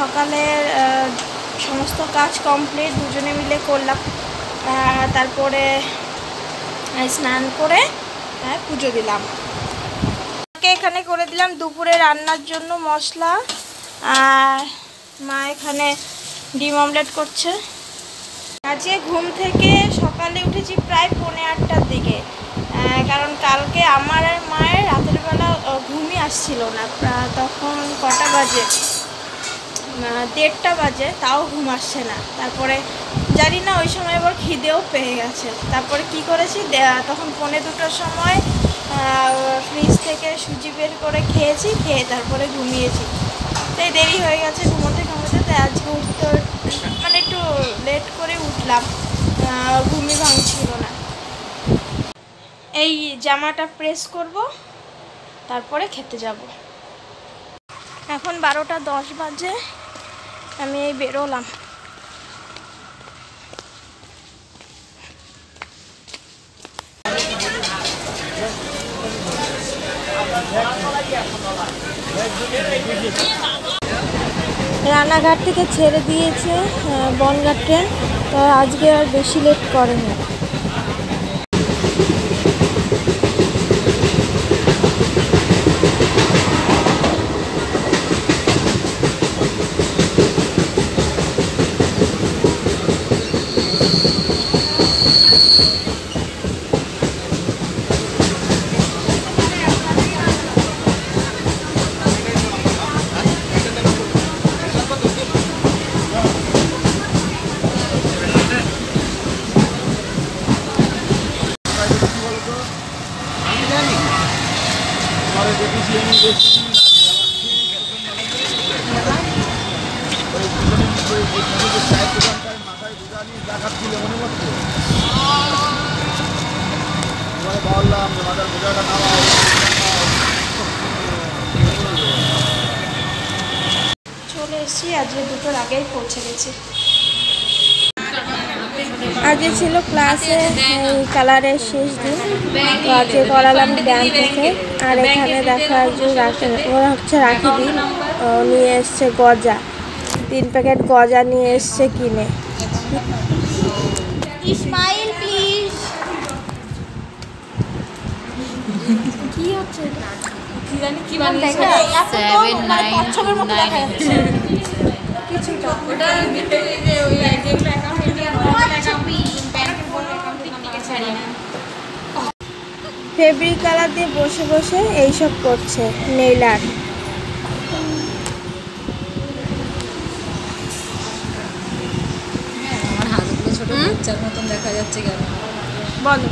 সকালের সমস্ত কাজ কমপ্লিট দুজনে মিলে করলাম। তারপরে স্নান করে পুজো দিলাম। এখানে করে দিলাম দুপুরে রান্নার জন্য মশলা, আর মা এখানে ডিম অমলেট করছে। আজকে ঘুম থেকে সকালে উঠেছি প্রায় 8:45টার দিকে, কারণ কালকে আমার আর মায়ের রাতের বেলা ঘুমই আসছিল না। তখন কটা বাজে, 1:30টা বাজে, তাও ঘুম আসছে না। তারপরে জানি না ওই সময় আবার খিদেও পেয়ে গেছে। তারপরে কি করেছি, তখন 1:45টার সময় ফ্রিজ থেকে সুজি বের করে খেয়েছি, খেয়ে তারপরে ঘুমিয়েছি। তাই দেরি হয়ে গেছে ঘুমোতে। তাই আজকে উঠতে মানে একটু লেট করে উঠলাম, ঘুমই ভাঙছিল না। এই জামাটা প্রেস করব, তারপরে খেতে যাব। এখন 12:10 বাজে, আমি এই বেরোলাম। রানাঘাট থেকে ছেড়ে দিয়েছে বনগাঁ ট্রেন, তো আজকে আর বেশি লেট করেনি। চলে এসেছি, আজকে 2টোর আগেই পৌঁছে গেছি। আজকে ছিল ক্লাসে কালারের শেষ দিন, তো আজকে করালাম ব্যায়াম থেকে। আর এখানে দেখা ওরা হচ্ছে রাখি দিন, নিয়ে এসছে গজা, 3 প্যাকেট গজা নিয়ে এসছে কিনে। Smile please. কি হচ্ছে কি জানি কি বানিয়ে দেখা যাচ্ছে, 7-9-9 দেখা যাচ্ছে কিছুটা। ওটা ওই যেগুলো অ্যাকাউন্ট ফেব্রিক কালার দিয়ে বসে বসে এইসব করছে, নেইল আর্ট। আমার হাতগুলো ছোট বাচ্চার মতন দেখা যাচ্ছে কেন বলো।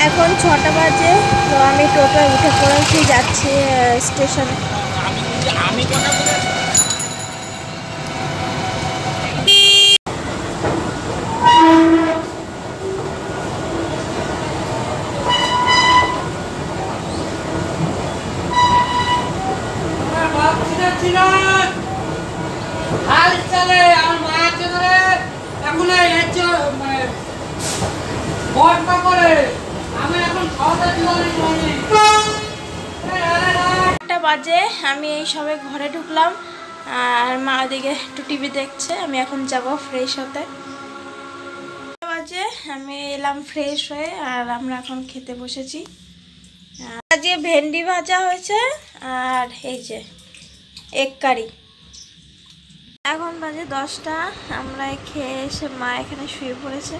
এখন 6টা বাজে, তো আমি টোটোয় উঠে পড়েছি, যাচ্ছি স্টেশনে। বাজে, আমি এই সবে ঘরে ঢুকলাম, আর মা ওদিকে একটু টিভি দেখছে। আমি এখন যাব ফ্রেশ হতে। বাজে আমি এলাম ফ্রেশ হয়ে, আর আমরা এখন খেতে বসেছি। আজকে ভেন্ডি ভাজা হয়েছে, আর এই যে এগ কারি। এখন বাজে 10টা, আমরা খেয়ে এসে মা এখানে শুয়ে পড়েছে।